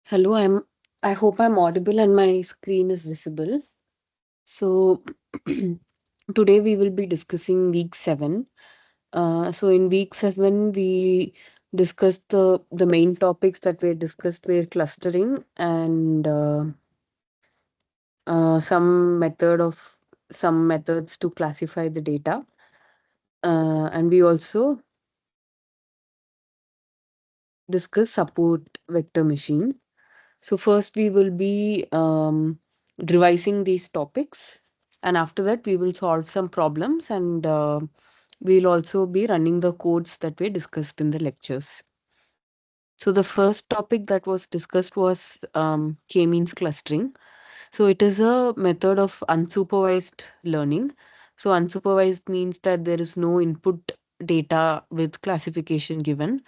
Hello, I hope I'm audible and my screen is visible. So today we will be discussing week 7. So in week 7 we discussed the main topics that were discussed were clustering and some methods to classify the data. And we also discussed support vector machine. So first we will be revising these topics, and after that we will solve some problems, and we'll also be running the codes that we discussed in the lectures. So the first topic that was discussed was k-means clustering. So it is a method of unsupervised learning. So unsupervised means that there is no input data with classification given.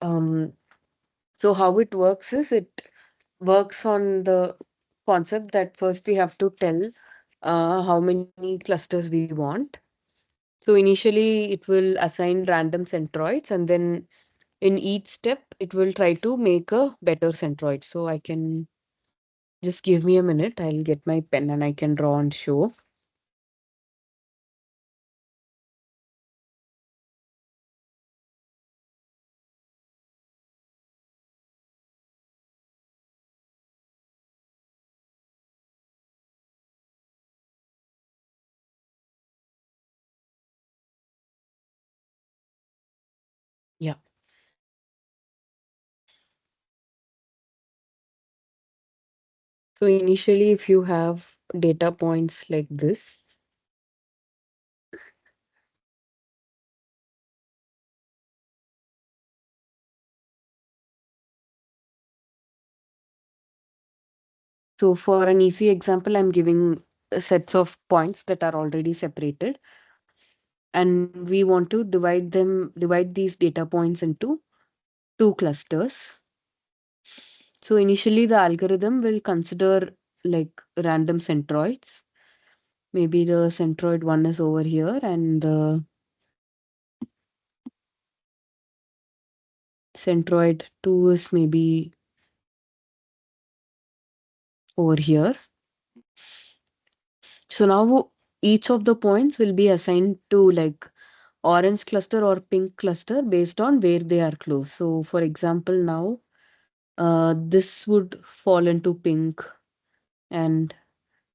Um, so how it works is it works on the concept that first we have to tell how many clusters we want. So initially it will assign random centroids, and then in each step it will try to make a better centroid. So I can just give me a minute. I'll get my pen and I can draw and show. Yeah. So initially, if you have data points like this, so for an easy example, I'm giving sets of points that are already separated, and we want to divide these data points into two clusters. So initially the algorithm will consider like random centroids. Maybe the centroid 1 is over here and the centroid 2 is maybe over here. So now each of the points will be assigned to like orange cluster or pink cluster based on where they are close. So for example, now this would fall into pink, and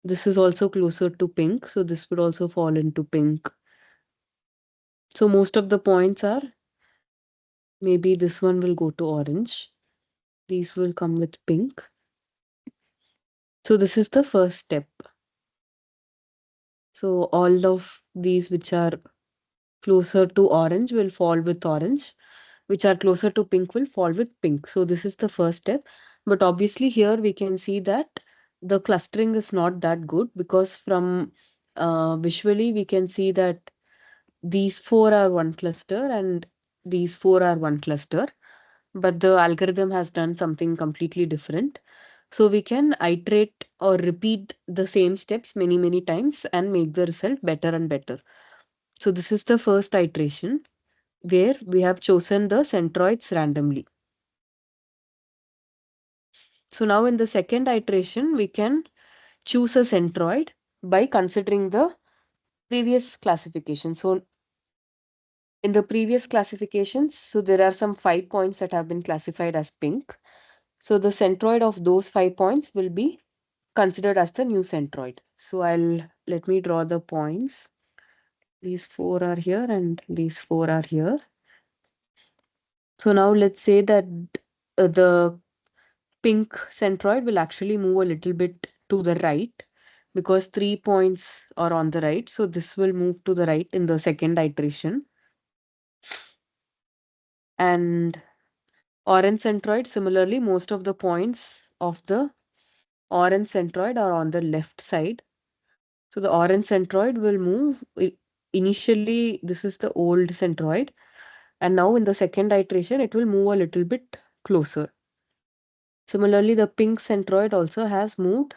this is also closer to pink. So this would also fall into pink. So most of the points are, maybe this one will go to orange. These will come with pink. So this is the first step. So all of these which are closer to orange will fall with orange, which are closer to pink will fall with pink. So this is the first step. But obviously here we can see that the clustering is not that good, because from visually we can see that these four are one cluster and these four are one cluster, but the algorithm has done something completely different. So we can iterate or repeat the same steps many, many times and make the result better and better. So this is the first iteration where we have chosen the centroids randomly. So now in the second iteration, we can choose a centroid by considering the previous classification. So in the previous classifications, so there are some 5 points that have been classified as pink. So the centroid of those 5 points will be considered as the new centroid. So let me draw the points. These four are here and these four are here. So now let's say that the pink centroid will actually move a little bit to the right, because 3 points are on the right. So this will move to the right in the second iteration. And orange centroid, similarly, most of the points of the orange centroid are on the left side. So the orange centroid will move. Initially, this is the old centroid, and now in the second iteration, it will move a little bit closer. Similarly, the pink centroid also has moved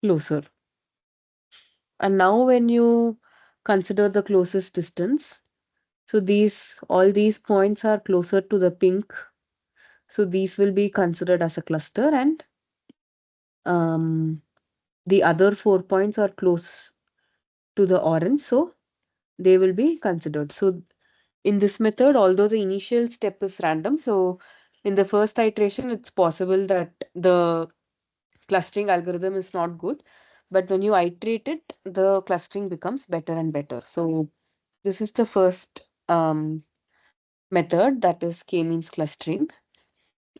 closer. And now when you consider the closest distance, so all these points are closer to the pink So these will be considered as a cluster, and um, the other 4 points are close to the orange, so they will be considered. So in this method, although the initial step is random, so in the first iteration, it's possible that the clustering algorithm is not good, but when you iterate it, the clustering becomes better and better. So this is the first method, that is k-means clustering.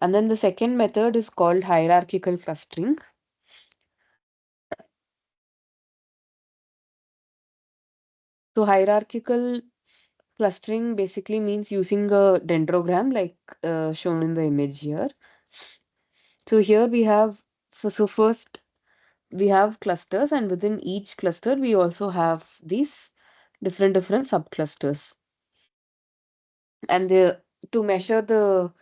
And then the second method is called hierarchical clustering. So hierarchical clustering basically means using a dendrogram like shown in the image here. So here we have, so first we have clusters, and within each cluster we also have these different subclusters. And to measure the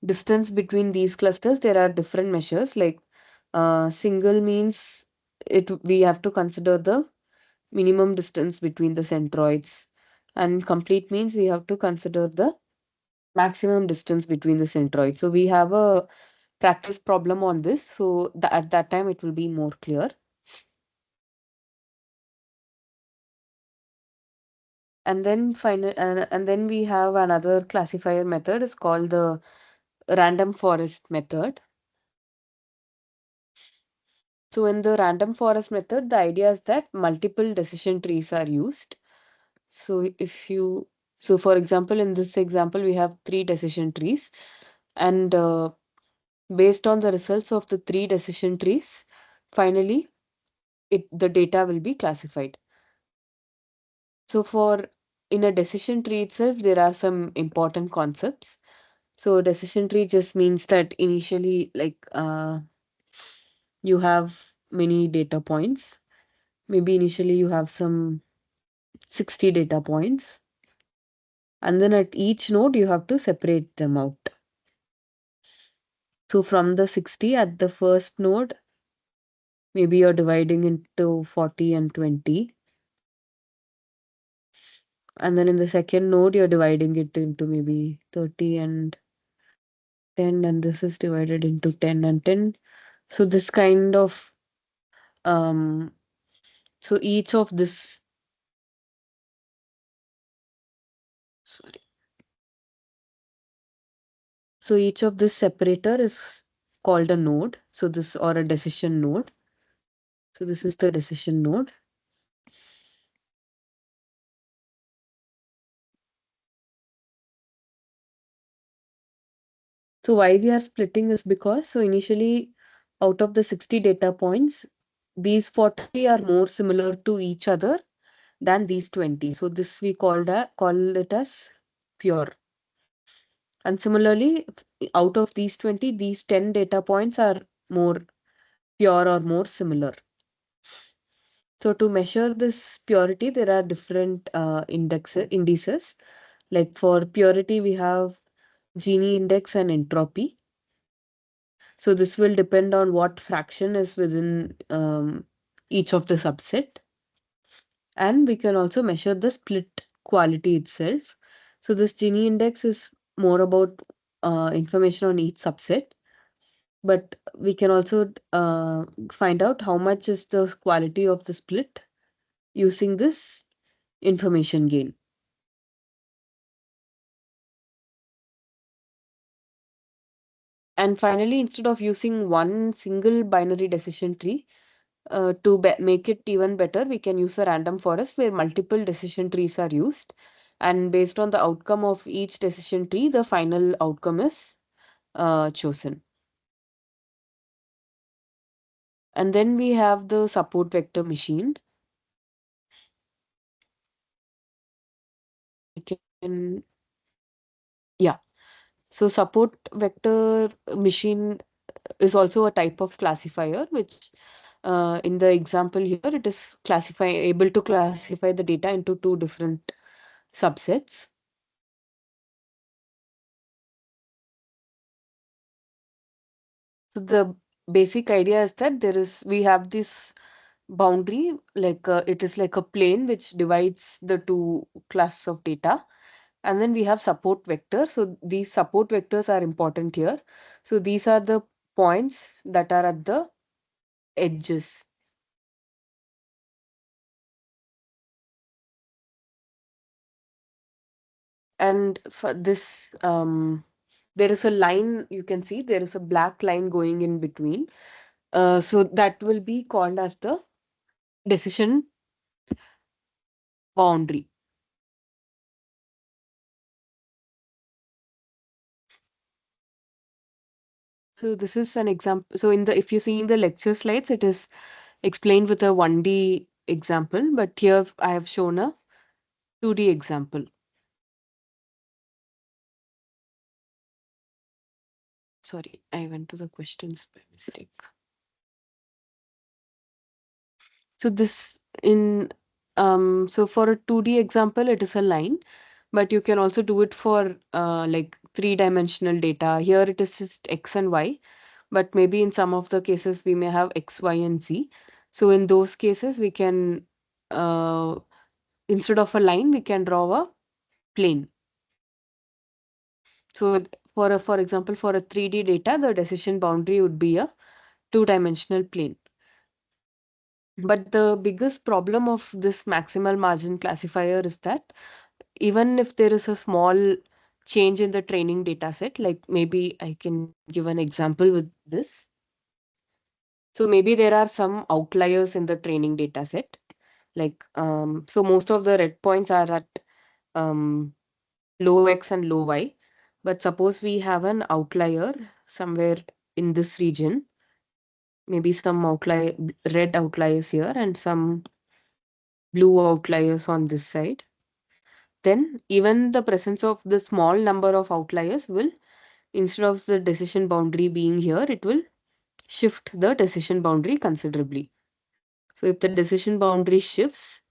distance between these clusters, there are different measures. Like single means we have to consider the minimum distance between the centroids, and complete means we have to consider the maximum distance between the centroids. So we have a practice problem on this, so at that time it will be more clear. And then and then we have another classifier method is called the random forest method. So in the random forest method, the idea is that multiple decision trees are used. So so for example, in this example, we have three decision trees, and based on the results of the three decision trees, finally, the data will be classified. So in a decision tree itself, there are some important concepts. So decision tree just means that initially, like you have many data points. Maybe initially you have some 60 data points, and then at each node you have to separate them out. So from the 60 at the first node, maybe you're dividing into 40 and 20. And then in the second node, you're dividing it into maybe 30 and 10, and this is divided into 10 and 10. So this kind of, um, so each of this, sorry. So each of this separator is called a node. So this, or a decision node. So this is the decision node. So why we are splitting is because, so initially out of the 60 data points, these 40 are more similar to each other than these 20. So this we call it as pure. And similarly, out of these 20, these 10 data points are more pure or more similar. So to measure this purity, there are different indices. Like for purity, we have Gini index and entropy. So this will depend on what fraction is within each of the subset. And we can also measure the split quality itself. So this Gini index is more about information on each subset, but we can also find out how much is the quality of the split using this information gain. And finally, instead of using one single binary decision tree, to make it even better, we can use a random forest where multiple decision trees are used. And based on the outcome of each decision tree, the final outcome is chosen. And then we have the support vector machine. We can, yeah. So support vector machine is also a type of classifier, which in the example here, it is able to classify the data into two different subsets. So the basic idea is that we have this boundary, like it is like a plane which divides the two classes of data. And then we have support vector. So these support vectors are important here. So these are the points that are at the edges. And for this, there is a line, you can see there is a black line going in between. So that will be called as the decision boundary. So this is an example. So in the, if you see in the lecture slides, it is explained with a 1D example, but here I have shown a 2D example. Sorry, I went to the questions by mistake. So this in so for a 2D example, it is a line, but you can also do it for like three-dimensional data. Here it is just X and Y, but maybe in some of the cases we may have X, Y, and Z. So in those cases, we can instead of a line, we can draw a plane. So for example, for a 3D data, the decision boundary would be a two-dimensional plane. But the biggest problem of this maximal margin classifier is that even if there is a small change in the training data set, like maybe I can give an example with this. So maybe there are some outliers in the training data set. Like, so most of the red points are at um, low X and low Y. But suppose we have an outlier somewhere in this region, maybe some outlier, red outliers here and some blue outliers on this side. Then even the presence of the small number of outliers will, instead of the decision boundary being here, it will shift the decision boundary considerably. So if the decision boundary shifts,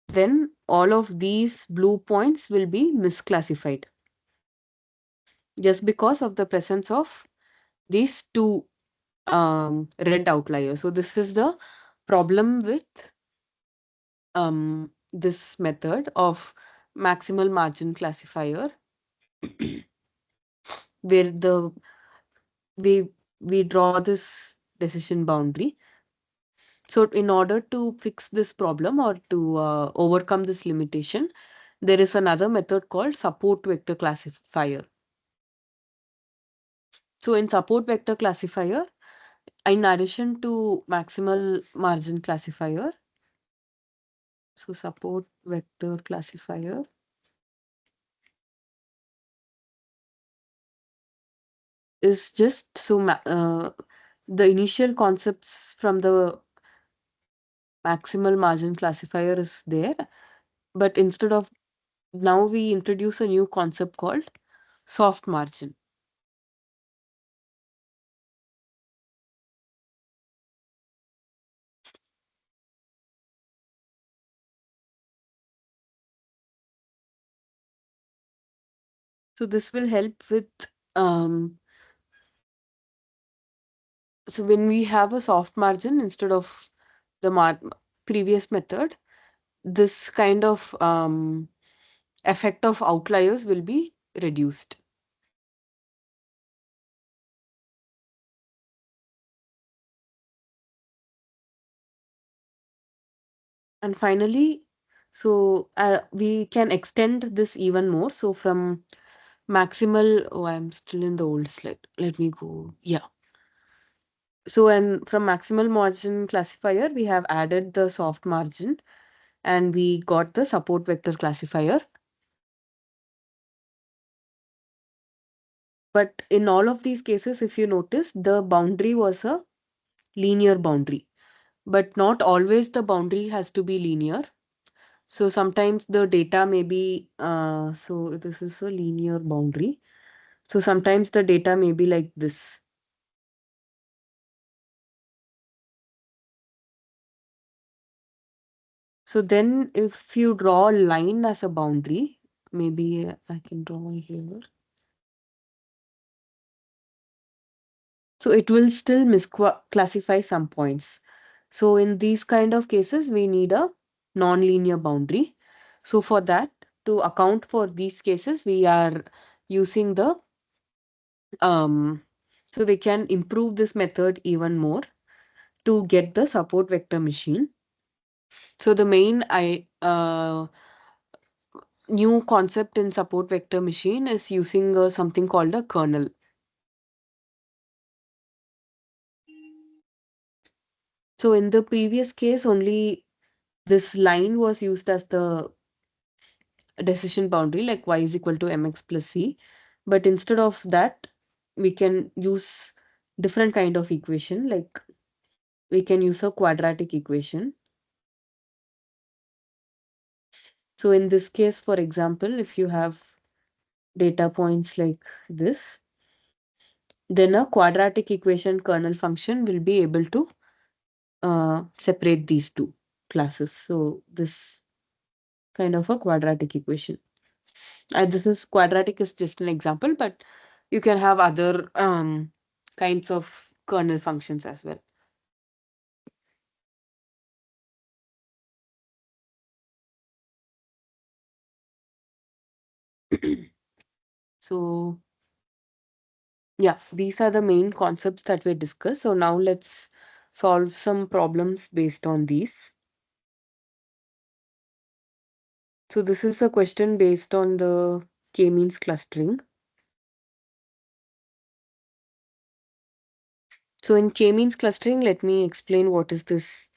then all of these blue points will be misclassified just because of the presence of these two red outliers. So this is the problem with this method of maximal margin classifier where we we draw this decision boundary. So in order to fix this problem or to overcome this limitation, there is another method called support vector classifier. So in support vector classifier, in addition to maximal margin classifier, so support vector classifier is just the initial concepts from the maximal margin classifier is there, but instead of now we introduce a new concept called soft margin. So this will help with um, so when we have a soft margin instead of the previous method, this kind of effect of outliers will be reduced. And finally, so we can extend this even more. So from maximal, oh, I'm still in the old slide. Let me go. Yeah. So and from maximal margin classifier, we have added the soft margin and we got the support vector classifier. But in all of these cases, if you notice, the boundary was a linear boundary. But not always the boundary has to be linear. So sometimes the data may be, so this is a linear boundary. So sometimes the data may be like this. So then if you draw a line as a boundary, maybe I can draw here. So it will still misclassify some points. So in these kind of cases, we need a non-linear boundary. So for that, to account for these cases, we are using the so we can improve this method even more to get the support vector machine. So the main new concept in support vector machine is using something called a kernel. So in the previous case, only this line was used as the decision boundary, like y is equal to mx plus c. But instead of that, we can use different kind of equation, like we can use a quadratic equation. So in this case, for example, if you have data points like this, then a quadratic equation kernel function will be able to separate these two classes. So this kind of a quadratic equation. This is quadratic is just an example, but you can have other kinds of kernel functions as well. So yeah, these are the main concepts that we discussed. So now let's solve some problems based on these. So this is a question based on the k-means clustering. So in k-means clustering, let me explain what is this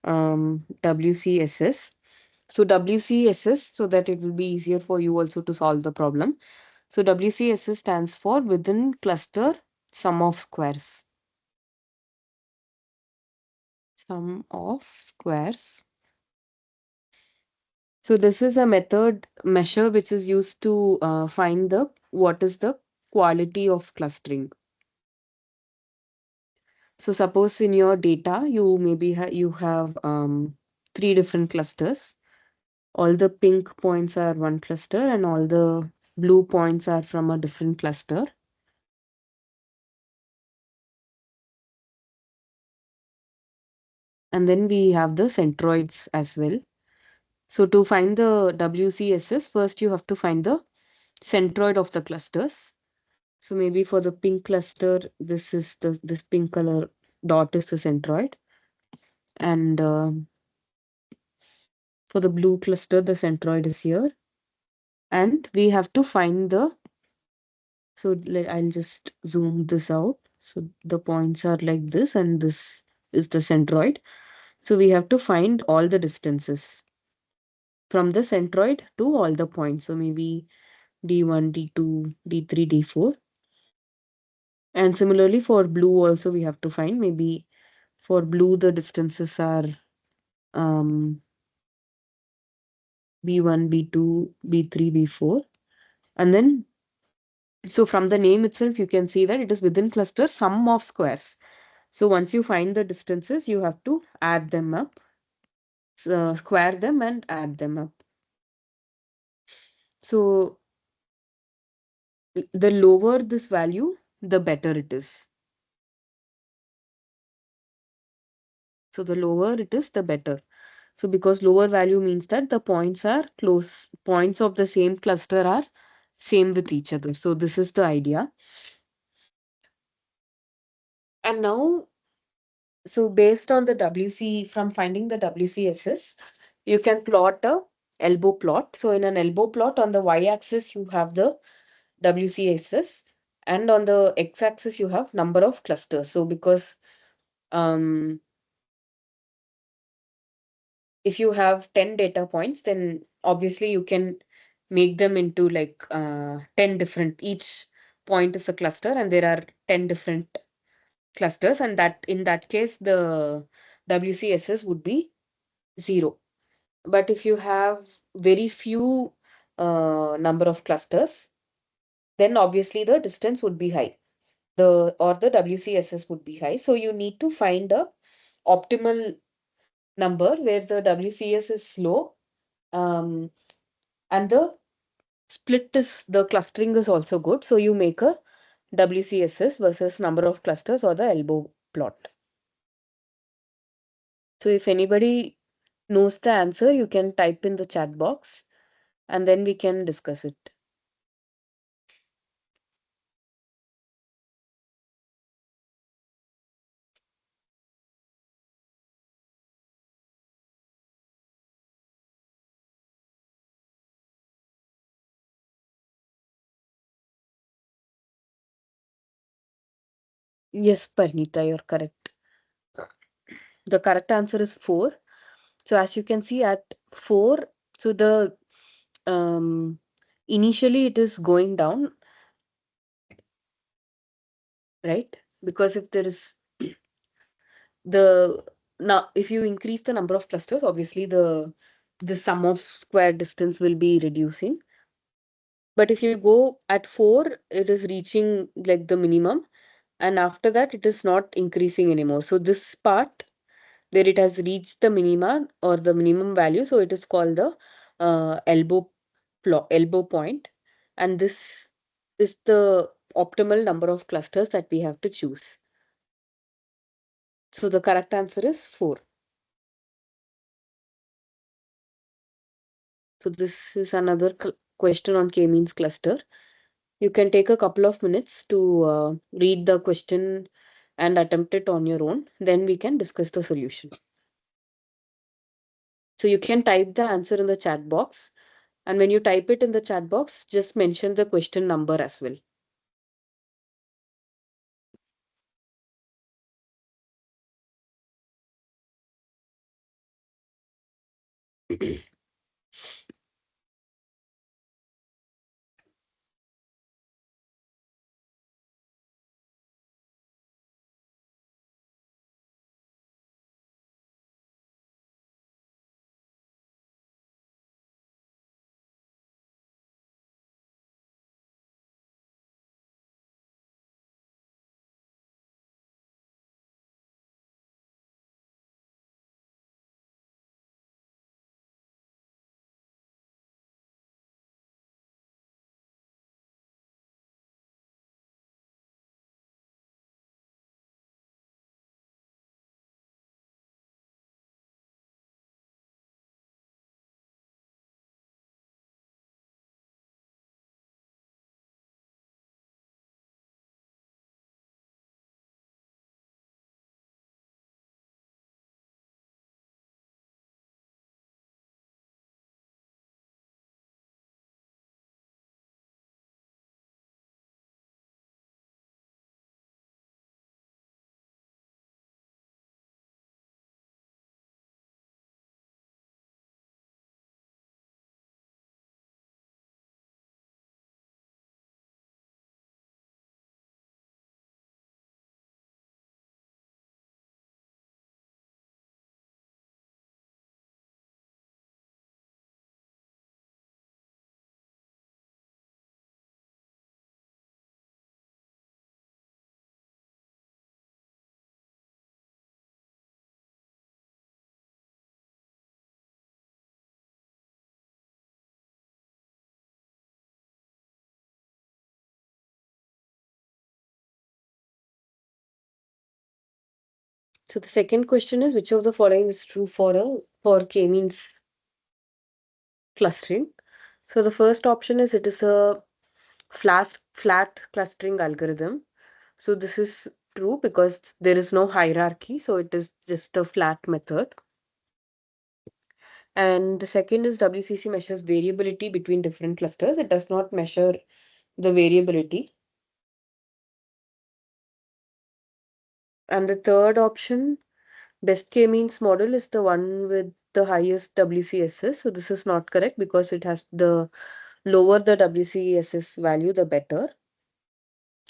WCSS. So WCSS, so that it will be easier for you also to solve the problem. So WCSS stands for within cluster sum of squares. Sum of squares. So this is a method measure which is used to find the what is the quality of clustering. So suppose in your data you maybe you have three different clusters. All the pink points are one cluster and all the blue points are from a different cluster. And then we have the centroids as well. So to find the WCSS, first you have to find the centroid of the clusters. So maybe for the pink cluster, this pink color dot is the centroid. And for the blue cluster, the centroid is here. And we have to find the, so I'll just zoom this out. So the points are like this, and this is the centroid. So we have to find all the distances from the centroid to all the points. So maybe D1, D2, D3, D4. And similarly for blue also we have to find, maybe for blue the distances are um, B1, B2, B3, B4. And then, so from the name itself, you can see that it is within cluster sum of squares. So once you find the distances, you have to add them up, square them and add them up. So the lower this value, the better it is. So the lower it is, the better. So because lower value means that the points are close, points of the same cluster are same with each other. So this is the idea. And now, so based on the WC, from finding the WCSS, you can plot a elbow plot. So in an elbow plot on the y-axis, you have the WCSS, and on the x-axis, you have number of clusters. So because if you have 10 data points, then obviously you can make them into like 10 different, each point is a cluster and there are 10 different clusters, and that in that case the WCSS would be 0. But if you have very few number of clusters, then obviously the distance would be high, the WCSS would be high. So you need to find a optimal number where the WCS is low, um, and the the clustering is also good. So you make a WCSS versus number of clusters or the elbow plot. So if anybody knows the answer, you can type in the chat box and then we can discuss it. Yes, Parnita, you're correct. The correct answer is 4. So as you can see at 4, so the um, initially it is going down, right? Because if there is the now if you increase the number of clusters, obviously the sum of square distance will be reducing. But if you go at 4, it is reaching like the minimum, and after that it is not increasing anymore. So this part where it has reached the minima or the minimum value, so it is called the elbow point, and this is the optimal number of clusters that we have to choose. So the correct answer is 4. So this is another question on k-means cluster. You can take a couple of minutes to read the question and attempt it on your own. Then we can discuss the solution. So you can type the answer in the chat box. And when you type it in the chat box, just mention the question number as well. So the second question is, which of the following is true for k-means clustering? So the first option is it is a flat clustering algorithm. So this is true because there is no hierarchy, so it is just a flat method. And the second is WCC measures variability between different clusters. It does not measure the variability. And the third option, best k-means model, is the one with the highest WCSS. So this is not correct because it has the lower the WCSS value, the better.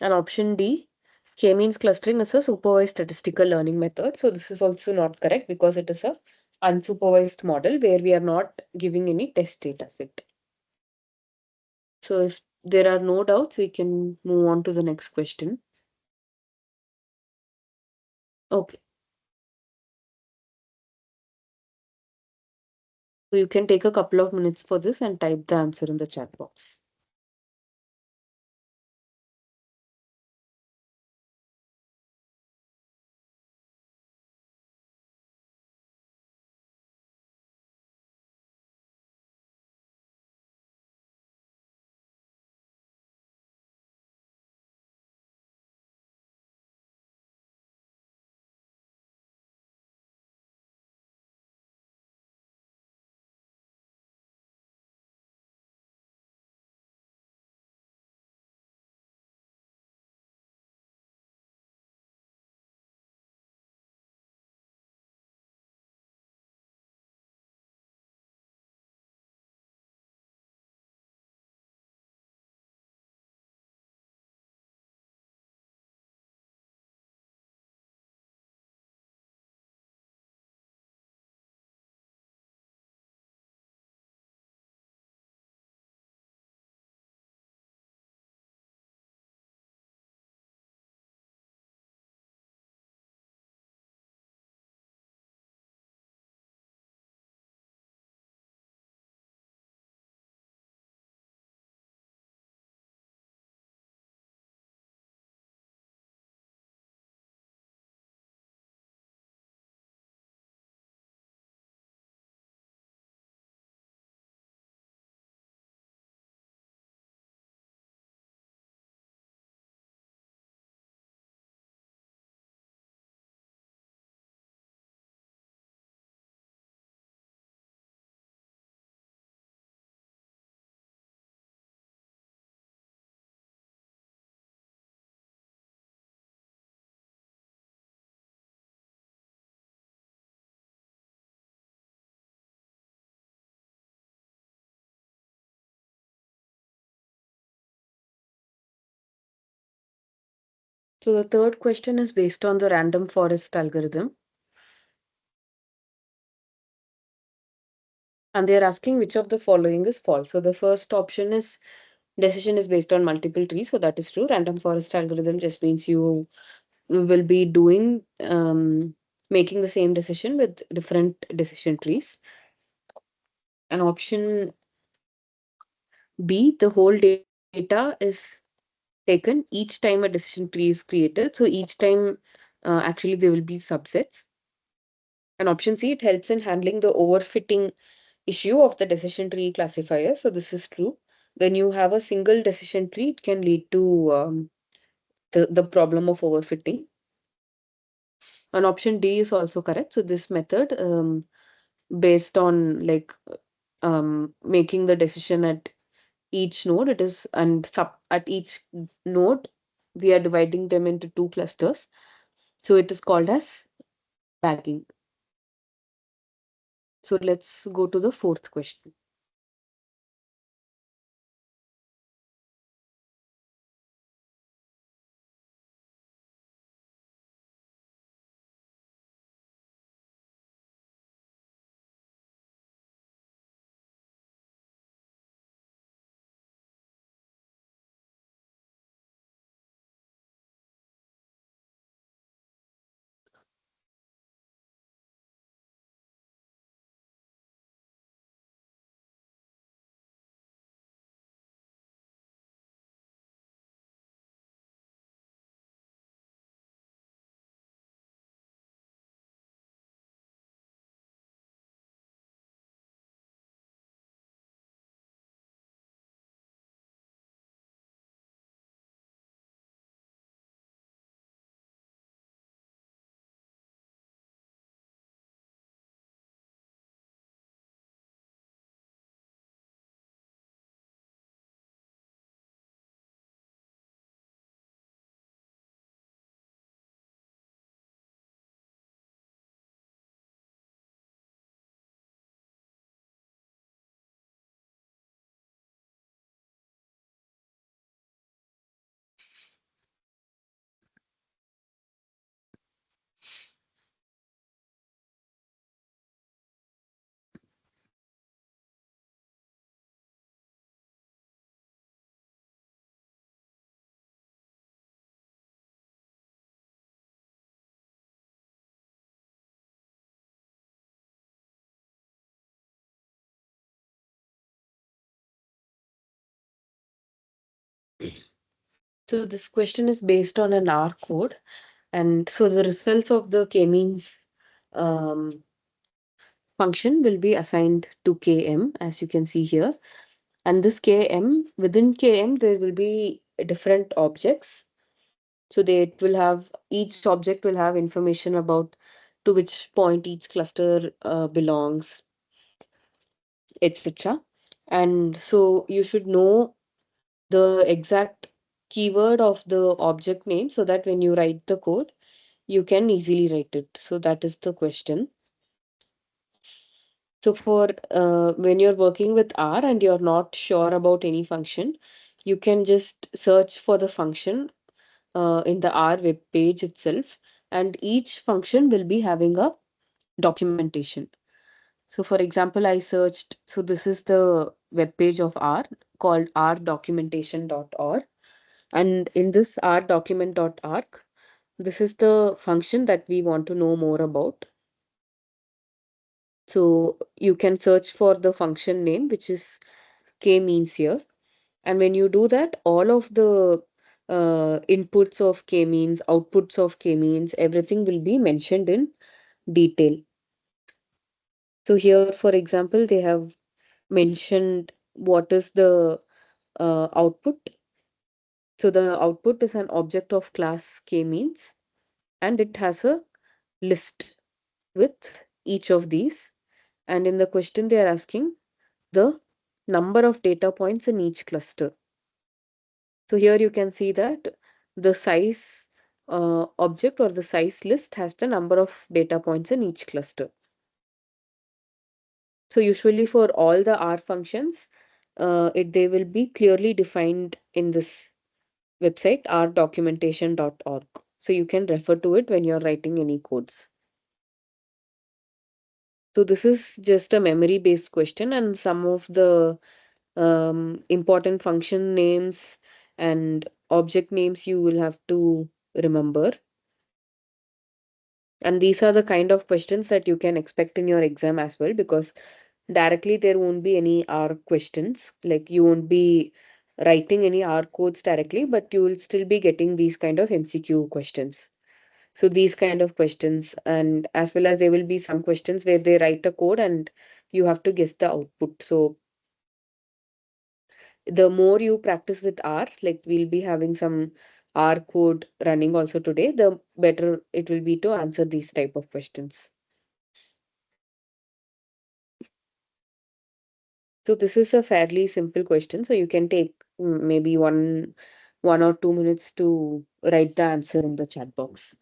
And option D, k-means clustering is a supervised statistical learning method. So this is also not correct because it is a unsupervised model where we are not giving any test data set. So if there are no doubts, we can move on to the next question. Okay. So you can take a couple of minutes for this and type the answer in the chat box. So the third question is based on the random forest algorithm. And they are asking which of the following is false. So the first option is decision is based on multiple trees. So that is true. Random forest algorithm just means you will be doing making the same decision with different decision trees. And option B, the whole data is taken each time a decision tree is created. So each time, actually, there will be subsets. And option C, it helps in handling the overfitting issue of the decision tree classifier. So this is true. When you have a single decision tree, it can lead to the problem of overfitting. And option D is also correct. So this method, based on like making the decision at each node, it is and sub at each node we are dividing them into two clusters. So it is called as bagging. So let's go to the fourth question. So this question is based on an R code. And so the results of the k-means um, function will be assigned to km, as you can see here. And this km, within km, there will be different objects. So they it will have each object will have information about to which point each cluster belongs, etc. And so you should know the exact keyword of the object name so that when you write the code, you can easily write it. So that is the question. So for when you're working with R and you're not sure about any function, you can just search for the function in the R web page itself, and each function will be having a documentation. So for example, I searched, so this is the web page of R called rdocumentation.org. And in this rdocument.org, this is the function that we want to know more about. So you can search for the function name, which is k-means here. And when you do that, all of the inputs of k-means, outputs of k-means, everything will be mentioned in detail. So here, for example, they have mentioned what is the output. So the output is an object of class k-means, and it has a list with each of these. And in the question, they are asking the number of data points in each cluster. So here you can see that the size object or the size list has the number of data points in each cluster. So usually for all the R functions, they will be clearly defined in this website rdocumentation.org. So you can refer to it when you're writing any codes. So this is just a memory based question, and some of the important function names and object names you will have to remember. And these are the kind of questions that you can expect in your exam as well, because directly there won't be any R questions. Like you won't be writing any R codes directly, but you will still be getting these kind of MCQ questions. So these kind of questions, and as well as there will be some questions where they write a code and you have to guess the output. So the more you practice with R, like we'll be having some R code running also today, the better it will be to answer these type of questions. So this is a fairly simple question. So you can take maybe 1 or 2 minutes to write the answer in the chat box.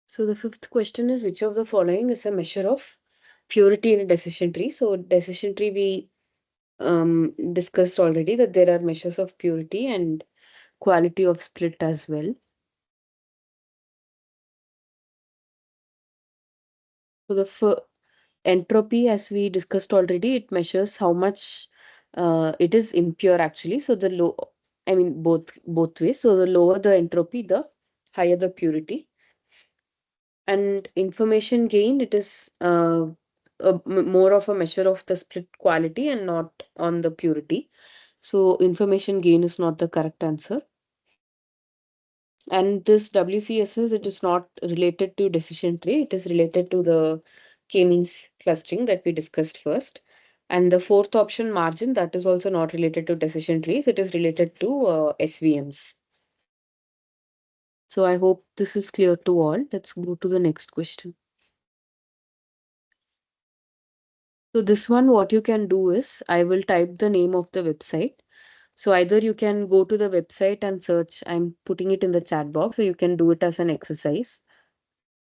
So the fifth question is, which of the following is a measure of purity in a decision tree? So decision tree we discussed already that there are measures of purity and quality of split as well. So the entropy, as we discussed already, it measures how much it is impure actually. So the low, I mean both ways. So the lower the entropy, the higher the purity. And information gain, it is more of a measure of the split quality and not on the purity. So information gain is not the correct answer. And this WCSS, it is not related to decision tree. It is related to the k-means clustering that we discussed first. And the fourth option, margin, that is also not related to decision trees. It is related to SVMs. So I hope this is clear to all. Let's go to the next question. So this one, what you can do is, I will type the name of the website. So either you can go to the website and search, I'm putting it in the chat box, so you can do it as an exercise.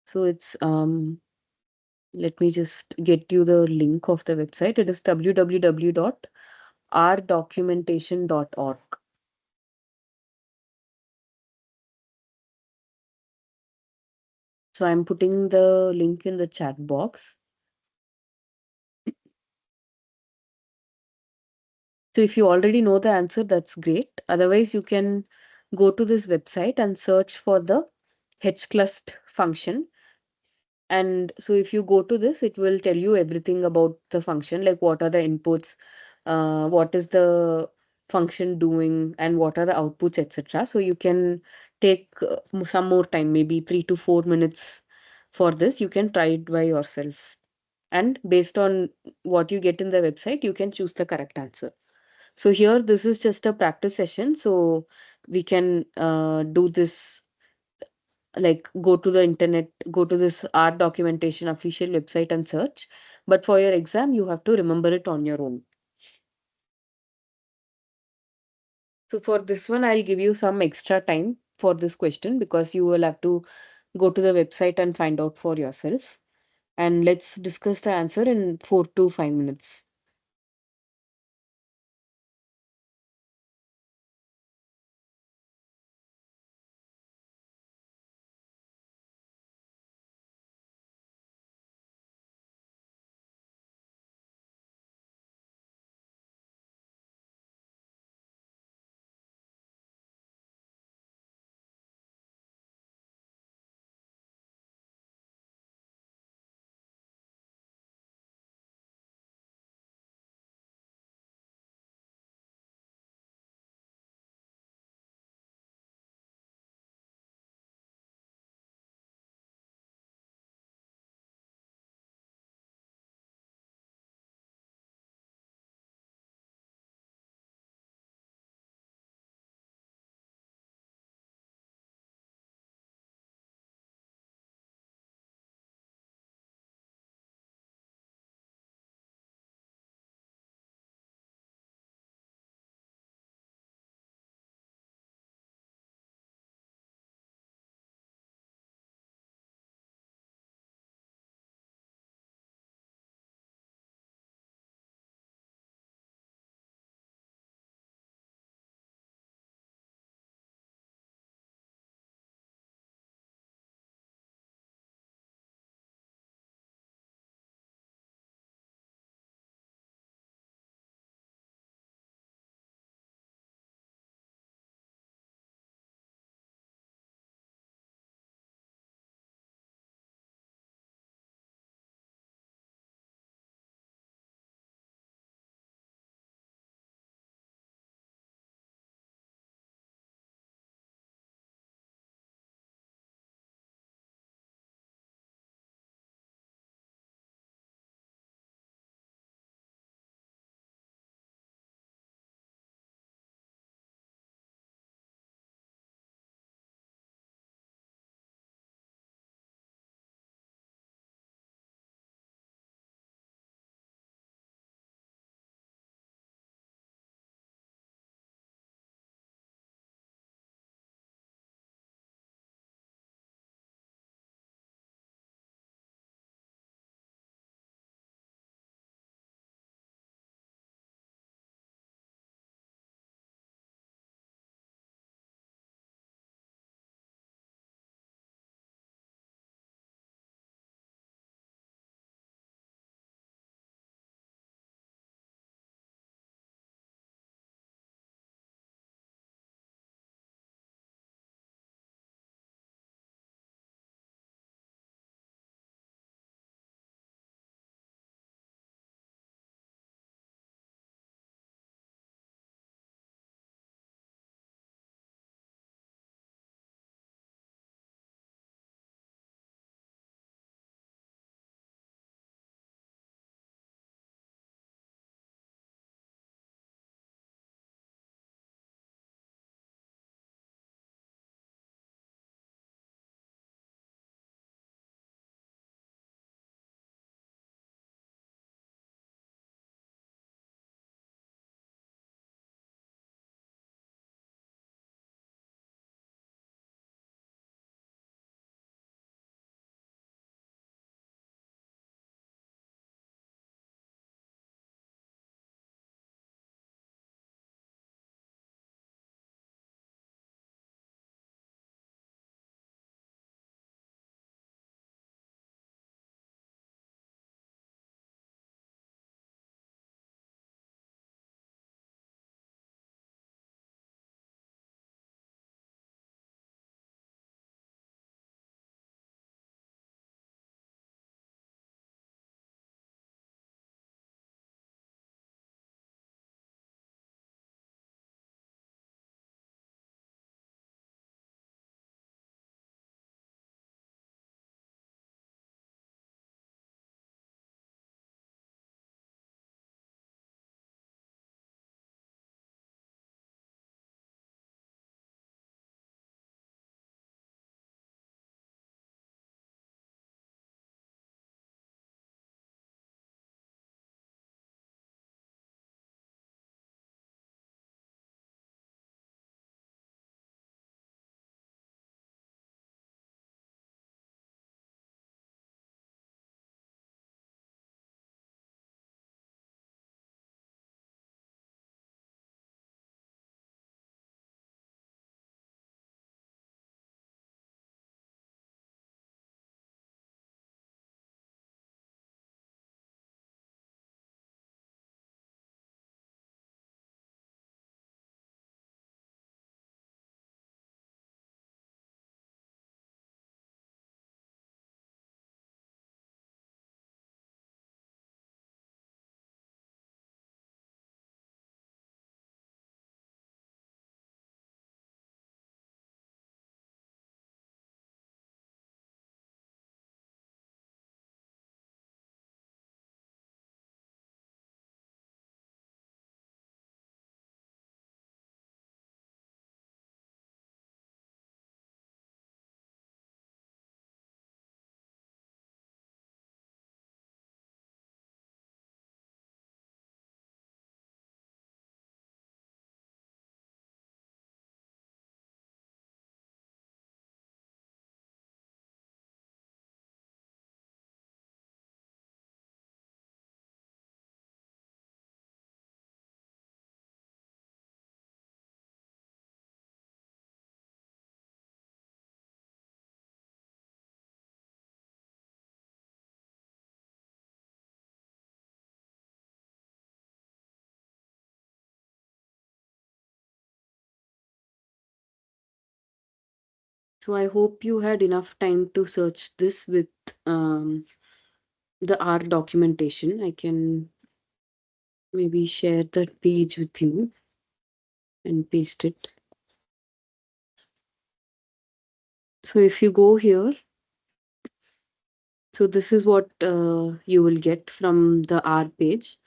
So it's let me just get you the link of the website. It is www.rdocumentation.org. So I'm putting the link in the chat box. So if you already know the answer, that's great. Otherwise, you can go to this website and search for the hclust function. And so if you go to this, it will tell you everything about the function, like what are the inputs, what is the function doing, and what are the outputs, etc. So you can take some more time, maybe 3 to 4 minutes for this. You can try it by yourself. And based on what you get in the website, you can choose the correct answer. So here, this is just a practice session. So we can do this, like go to the internet, go to this art documentation official website and search. But for your exam, you have to remember it on your own. So for this one, I'll give you some extra time. for this question because you will have to go to the website and find out for yourself. And let's discuss the answer in 4 to 5 minutes. So I hope you had enough time to search this with um, the R documentation. I can maybe share that page with you and paste it. So if you go here, so this is what you will get from the R page.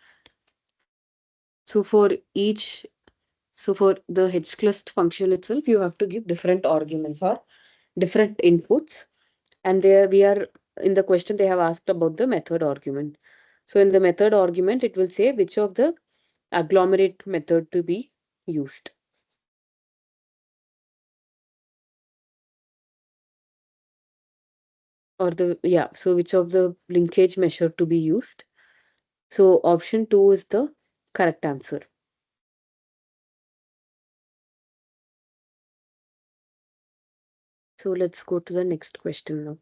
So for each, so for the hclust function itself, you have to give different arguments or different inputs. And there we are in the question they have asked about the method argument. So in the method argument, it will say which of the agglomerate method to be used. Or so which of the linkage measure to be used. So option 2 is the correct answer. So let's go to the next question now.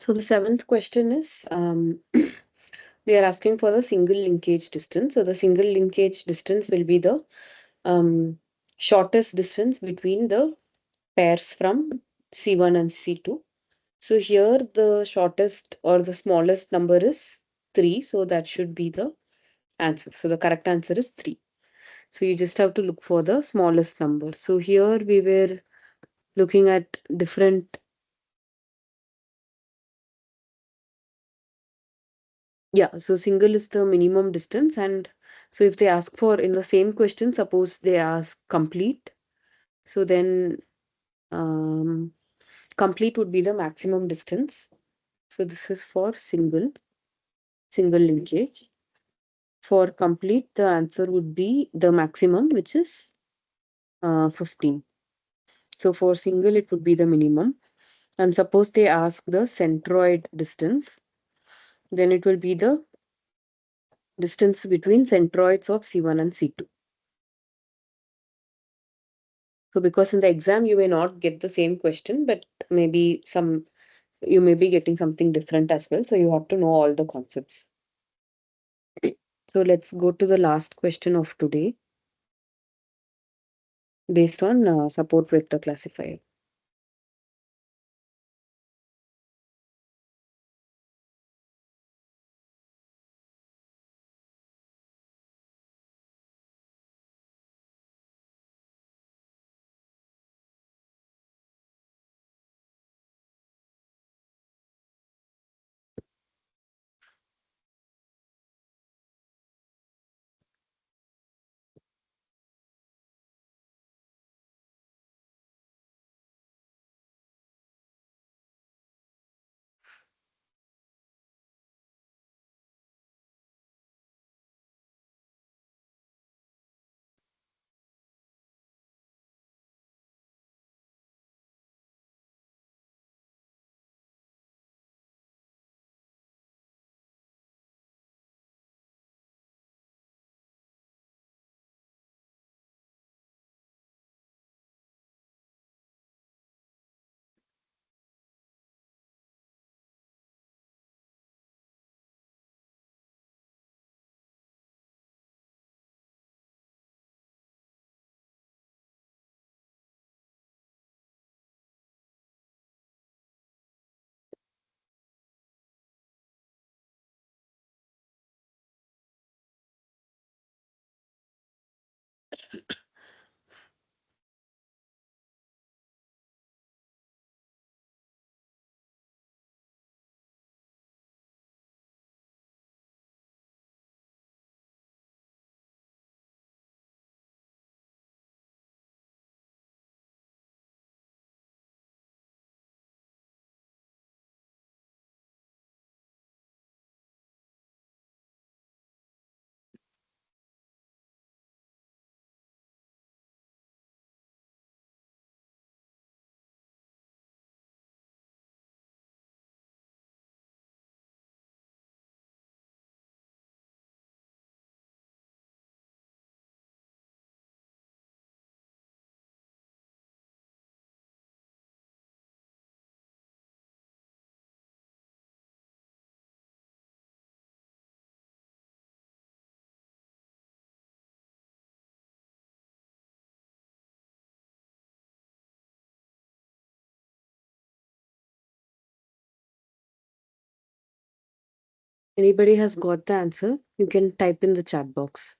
So the seventh question is they are asking for the single linkage distance. So the single linkage distance will be the shortest distance between the pairs from C1 and C2. So here the shortest or the smallest number is 3. So that should be the answer. So the correct answer is 3. So you just have to look for the smallest number. So here we were looking at different. Yeah, so single is the minimum distance. And so if they ask for in the same question, suppose they ask complete, so then um, complete would be the maximum distance. So this is for single linkage. For complete, the answer would be the maximum, which is 15. So for single, it would be the minimum. And suppose they ask the centroid distance, then it will be the distance between centroids of C1 and C2. So because in the exam you may not get the same question, but maybe some you may be getting something different as well. So you have to know all the concepts. So let's go to the last question of today based on support vector classifier. Anybody has got the answer? You can type in the chat box.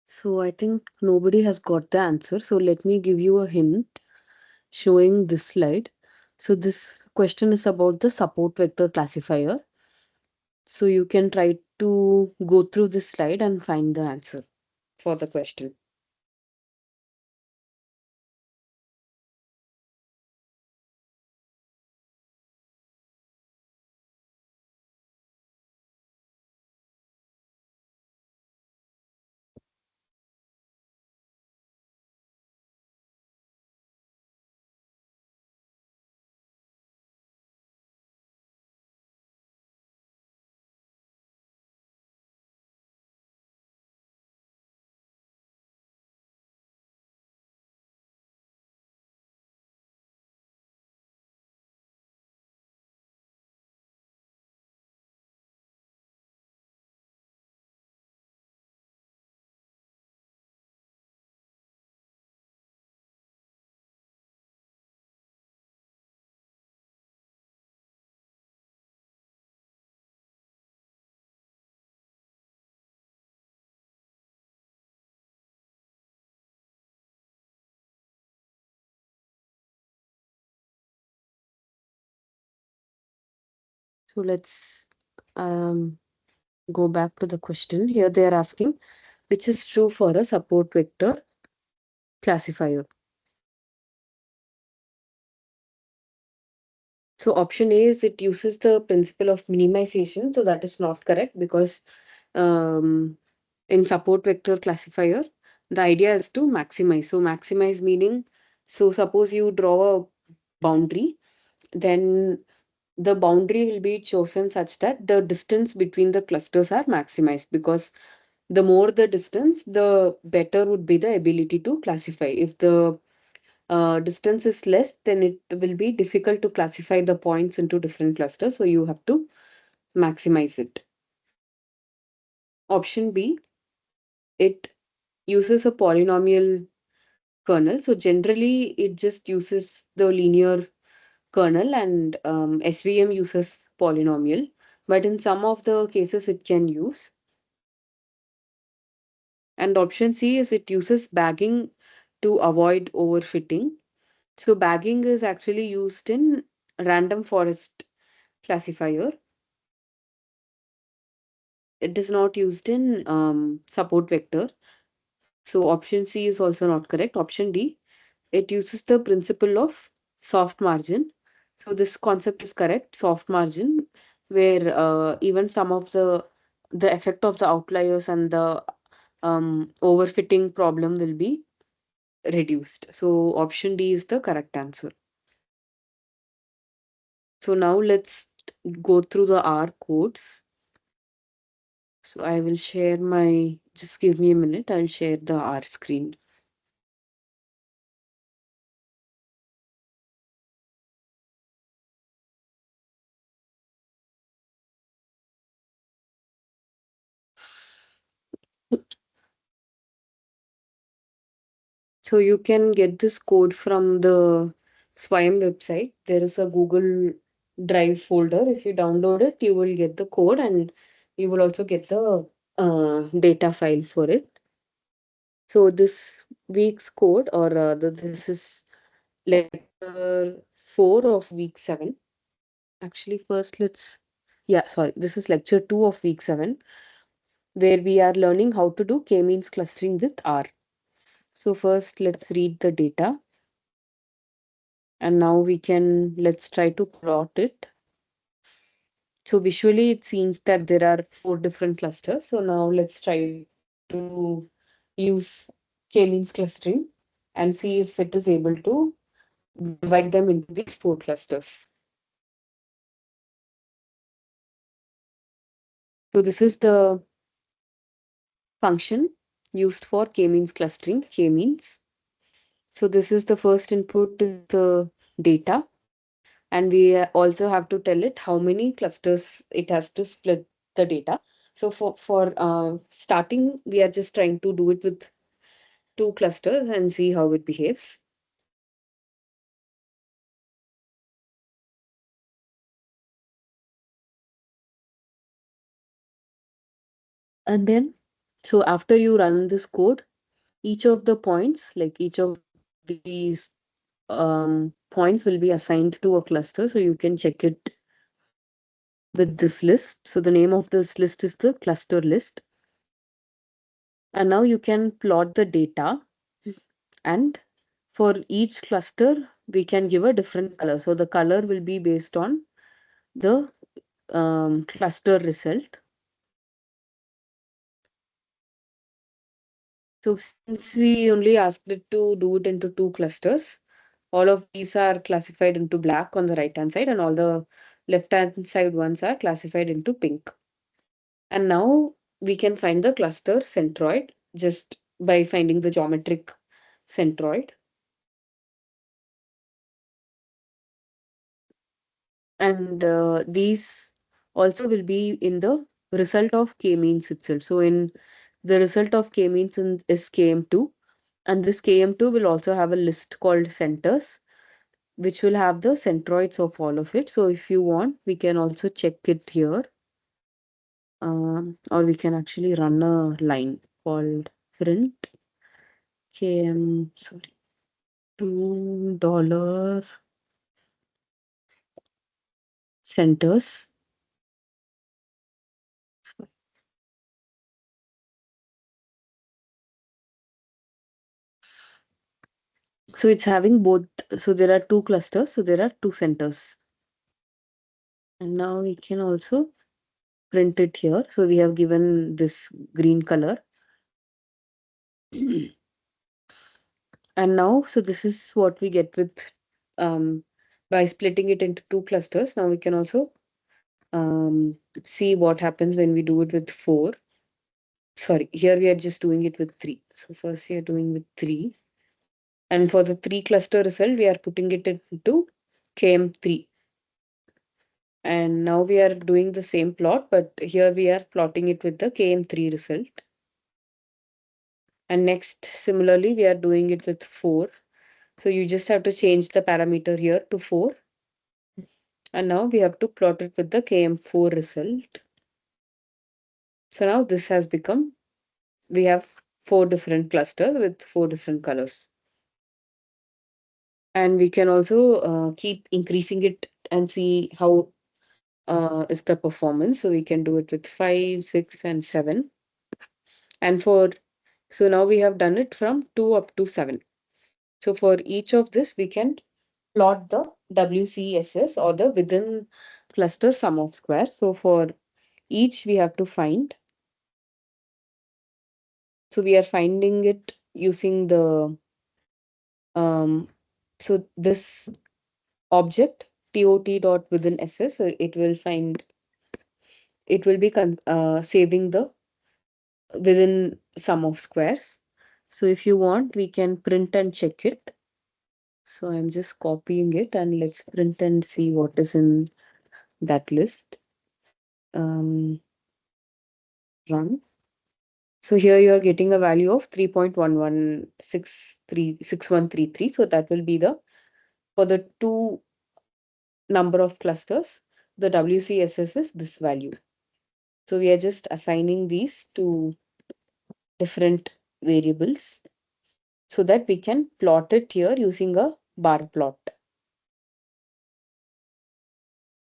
So I think nobody has got the answer. So let me give you a hint showing this slide. So this question is about the support vector classifier. So you can try to go through this slide and find the answer for the question. So let's um, go back to the question. Here they are asking which is true for a support vector classifier. So option A is it uses the principle of minimization. So that is not correct because um, in support vector classifier, the idea is to maximize. So maximize meaning, so suppose you draw a boundary, then the boundary will be chosen such that the distance between the clusters are maximized, because the more the distance, the better would be the ability to classify. If the distance is less, then it will be difficult to classify the points into different clusters. So you have to maximize it. Option B, it uses a polynomial kernel. So generally, it just uses the linear kernel, and SVM uses polynomial. But in some of the cases, it can use. And option C is it uses bagging to avoid overfitting. So bagging is actually used in random forest classifier. It is not used in support vector. So option C is also not correct. Option D, it uses the principle of soft margin. So this concept is correct, soft margin, where even some of the effect of the outliers and the overfitting problem will be reduced. So option D is the correct answer. So now let's go through the R codes. So I will share my, just give me a minute, I'll share the R screen. So you can get this code from the SWAYAM website. There is a Google Drive folder. If you download it, you will get the code, and you will also get the data file for it. So this week's code, or this is lecture 4 of week 7. Actually, first yeah, sorry, this is lecture 2 of week 7, where we are learning how to do k-means clustering with R. So first, let's read the data. And now let's try to plot it. So visually, it seems that there are 4 different clusters. So now let's try to use k-means clustering and see if it is able to divide them into these 4 clusters. So this is the function used for k-means clustering, k-means. So this is the first input is the data, and we also have to tell it how many clusters it has to split the data. So for starting, we are just trying to do it with 2 clusters and see how it behaves. And then, so after you run this code, each of the points, like each of these points will be assigned to a cluster. So you can check it with this list. So the name of this list is the cluster list. And now you can plot the data, and for each cluster, we can give a different color. So the color will be based on the cluster result. So since we only asked it to do it into 2 clusters, all of these are classified into black on the right hand side, and all the left hand side ones are classified into pink. And now we can find the cluster centroid just by finding the geometric centroid. And these also will be in the result of k-means itself. So in the result of k-means is km2, and this km2 will also have a list called centers, which will have the centroids of all of it. So if you want, we can also check it here, or we can actually run a line called print sorry, $2 centers. So it's having both. So there are two clusters. So there are two centers. And now we can also print it here. So we have given this green color. And now, so this is what we get with by splitting it into two clusters. Now we can also see what happens when we do it with 4. Sorry, here we are just doing it with 3. So first we are doing with 3. And for the 3 cluster result, we are putting it into KM3. And now we are doing the same plot, but here we are plotting it with the KM3 result. And next, similarly, we are doing it with 4. So you just have to change the parameter here to 4. And now we have to plot it with the KM4 result. So now this has become, we have 4 different clusters with 4 different colors. And we can also keep increasing it and see how is the performance. So we can do it with 5, 6, and 7. And so now we have done it from 2 up to 7. So for each of this, we can plot the WCSS or the within cluster sum of squares. So for each, we have to find. So we are finding it using the, so this object tot dot within ss, so it will be saving the within sum of squares. So if you want, we can print and check it. So I'm just copying it and let's print and see what is in that list. Run. So here you are getting a value of 3.11636133. So that will be the, for the two number of clusters, the WCSS is this value. So we are just assigning these to different variables so that we can plot it here using a bar plot.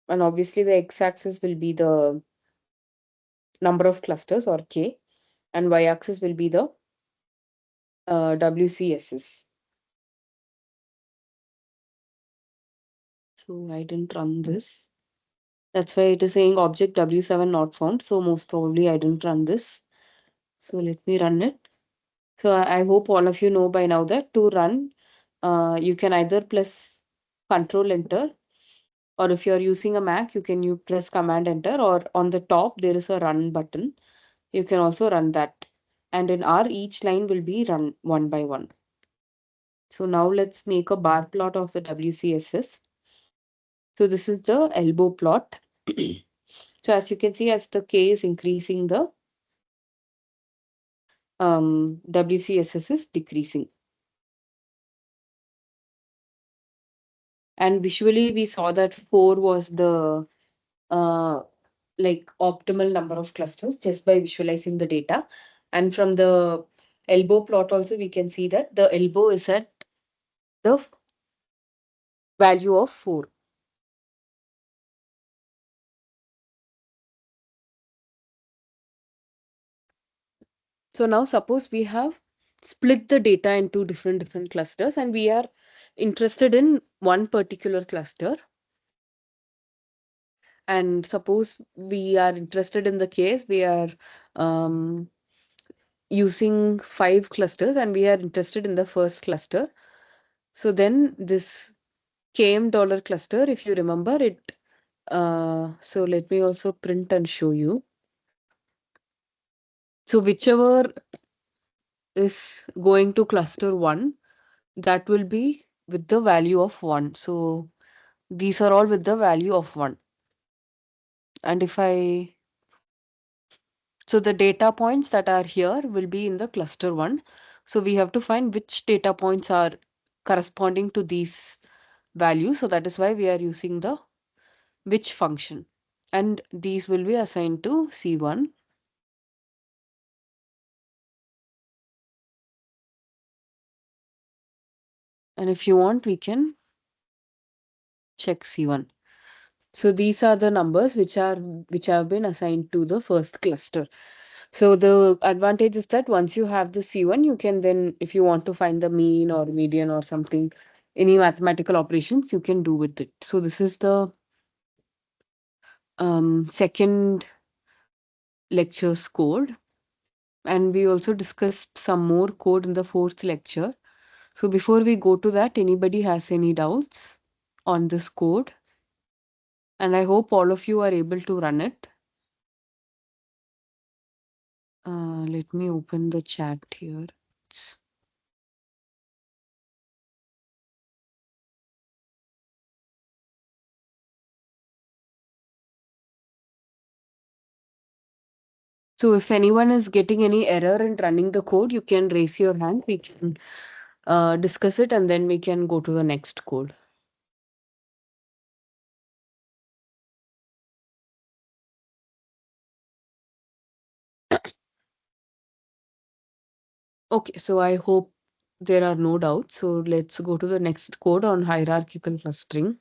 And obviously the x-axis will be the number of clusters or K, and y-axis will be the WCSS. So I didn't run this. That's why it is saying object W7 not found. So most probably I didn't run this. So let me run it. So I hope all of you know by now that to run, you can either press Control Enter, or if you're using a Mac, you press Command Enter, or on the top there is a Run button. You can also run that. And in R, each line will be run one by one. So now let's make a bar plot of the WCSS. So this is the elbow plot. So as you can see, as the K is increasing, the WCSS is decreasing. And visually, we saw that 4 was the like optimal number of clusters just by visualizing the data. And from the elbow plot also, we can see that the elbow is at the value of 4. So now suppose we have split the data into different clusters and we are interested in one particular cluster. And suppose we are interested in the case we are um, using 5 clusters and we are interested in the first cluster. So then this KM dollar cluster, if you remember it, so let me also print and show you. So whichever is going to cluster 1, that will be with the value of 1. So these are all with the value of 1. And if I, so the data points that are here will be in the cluster 1. So we have to find which data points are corresponding to these values. So that is why we are using the which function. And these will be assigned to C1. And if you want, we can check C1. So these are the numbers which have been assigned to the first cluster. So the advantage is that once you have the C1, you can then, if you want to find the mean or median or something, any mathematical operations, you can do with it. So this is the second lecture's code. And we also discussed some more code in the fourth lecture. So before we go to that, anybody has any doubts on this code? And I hope all of you are able to run it. Let me open the chat here. So if anyone is getting any error in running the code, you can raise your hand. We can discuss it and then we can go to the next code. Okay, so I hope there are no doubts. So let's go to the next code on hierarchical clustering.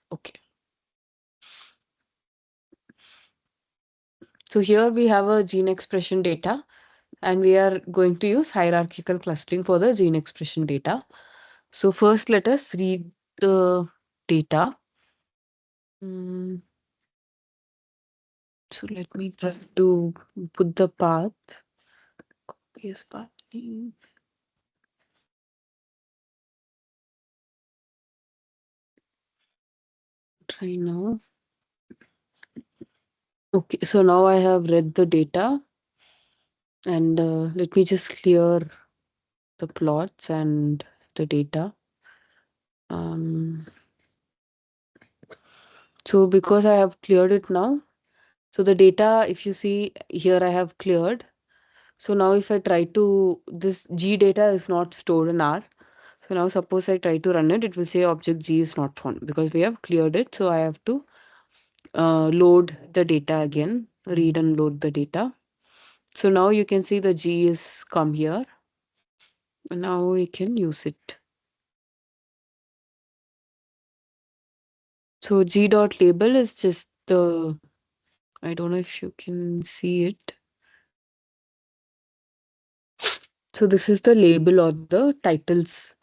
Okay. So here we have a gene expression data and we are going to use hierarchical clustering for the gene expression data. So first let us read the data. Mm, so let me try to put the path. Yes, path name. Try now. Okay, so now I have read the data and let me just clear the plots and the data. Um, so because I have cleared it now, so the data, if you see here, I have cleared. So now if I try to, this G data is not stored in R. So now suppose I try to run it, it will say object G is not found because we have cleared it. So I have to load the data again, read and load the data. So now you can see the G is come here. And now we can use it. So G dot label is just the, I don't know if you can see it. So this is the label or the titles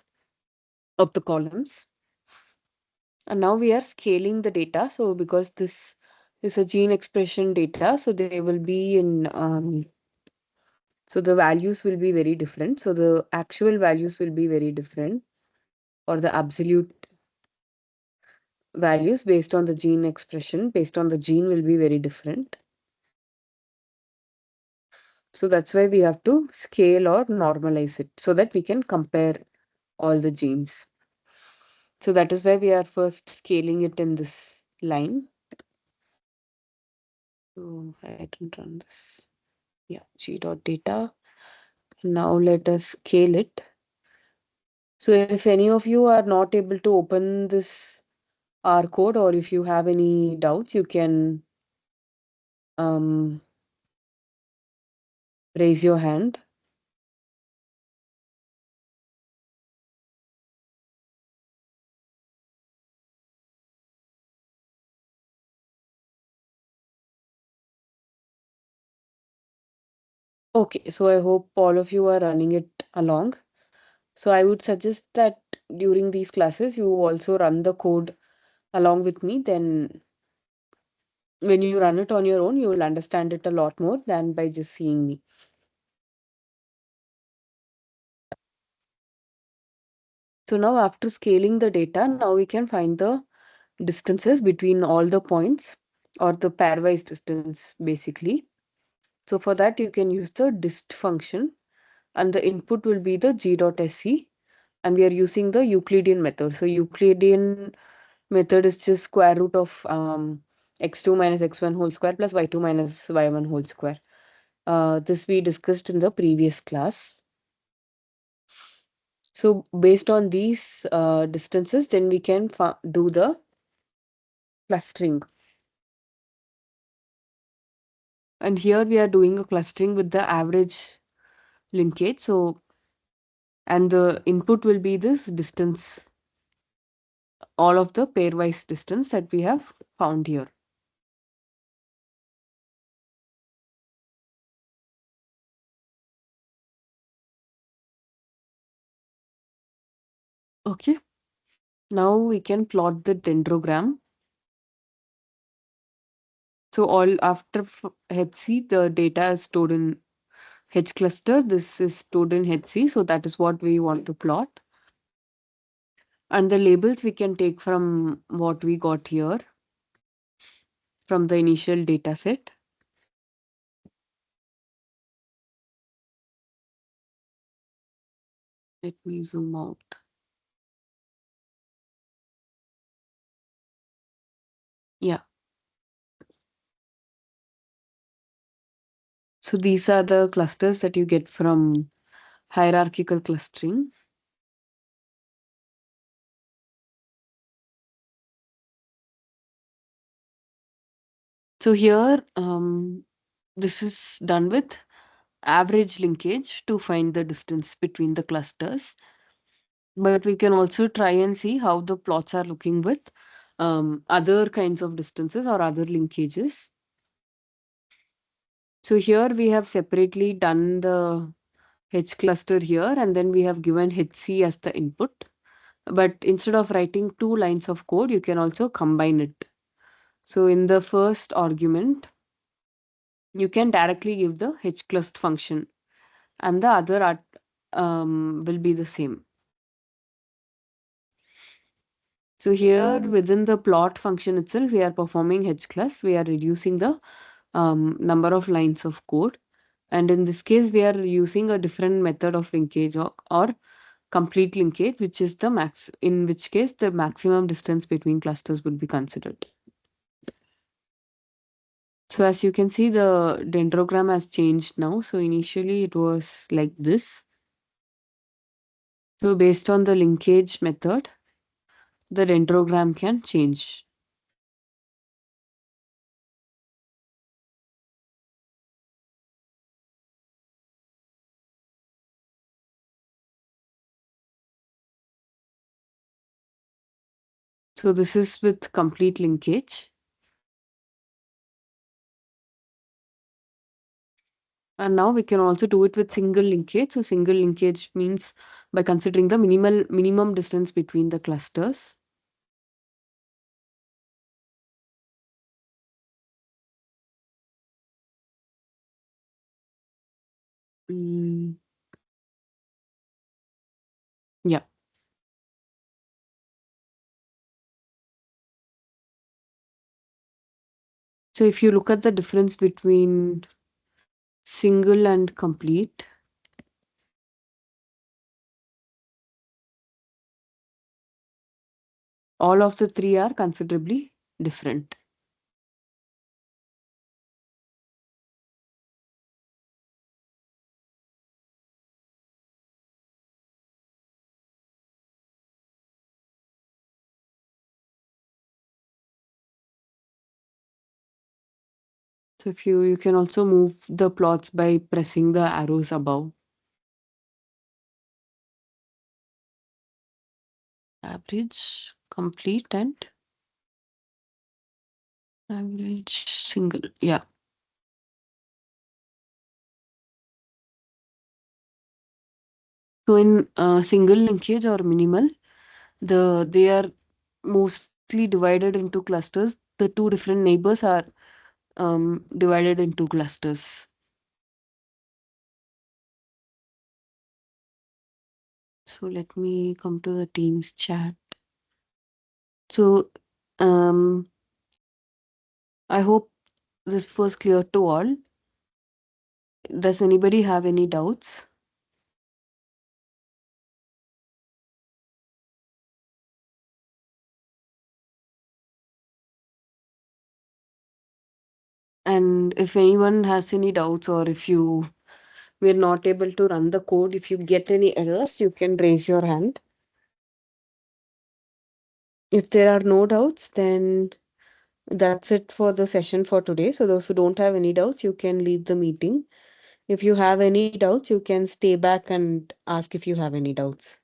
of the columns. And now we are scaling the data. So because this is a gene expression data, so they will be in, so the values will be very different. So the actual values will be very different, or the absolute values based on the gene expression, based on the gene will be very different. So that's why we have to scale or normalize it so that we can compare all the genes. So that is why we are first scaling it in this line. So I didn't run this. Yeah, g dot data. Now let us scale it. So if any of you are not able to open this R code or if you have any doubts, you can raise your hand. Okay, so I hope all of you are running it along. So I would suggest that during these classes, you also run the code along with me. Then when you run it on your own, you will understand it a lot more than by just seeing me. So now after scaling the data, now we can find the distances between all the points or the pairwise distance basically. So for that, you can use the dist function and the input will be the g dot sc and we are using the Euclidean method. So Euclidean method is just square root of x2 minus x1 whole square plus y2 minus y1 whole square. This we discussed in the previous class. So based on these distances, then we can do the clustering. And here we are doing a clustering with the average linkage. So, and the input will be this distance, all of the pairwise distance that we have found here. Okay. Now we can plot the dendrogram. So all after HC, the data is stored in H cluster. This is stored in HC. So that is what we want to plot. And the labels we can take from what we got here from the initial data set. Let me zoom out. Yeah. So these are the clusters that you get from hierarchical clustering. So here, this is done with average linkage to find the distance between the clusters. But we can also try and see how the plots are looking with other kinds of distances or other linkages. So here we have separately done the H cluster here, and then we have given HC as the input. But instead of writing two lines of code, you can also combine it. So in the first argument, you can directly give the hclust function, and the other will be the same. So here within the plot function itself, we are performing hclust. We are reducing the number of lines of code. And in this case, we are using a different method of linkage or complete linkage, which is the max, in which case the maximum distance between clusters will be considered. So as you can see, the dendrogram has changed now. So initially it was like this. So based on the linkage method, the dendrogram can change. So this is with complete linkage. And now we can also do it with single linkage. So single linkage means by considering the minimum distance between the clusters. Mm, yeah. So if you look at the difference between single and complete, all of the three are considerably different. So if you can also move the plots by pressing the arrows above. Average, complete, and average single. Yeah. So in single linkage or minimal, they are mostly divided into clusters. The two different neighbors are divided into clusters. So let me come to the Teams chat. So I hope this was clear to all. Does anybody have any doubts? And if anyone has any doubts, or if you were not able to run the code, if you get any errors, you can raise your hand. If there are no doubts, then that's it for the session for today. So those who don't have any doubts, you can leave the meeting. If you have any doubts, you can stay back and ask if you have any doubts.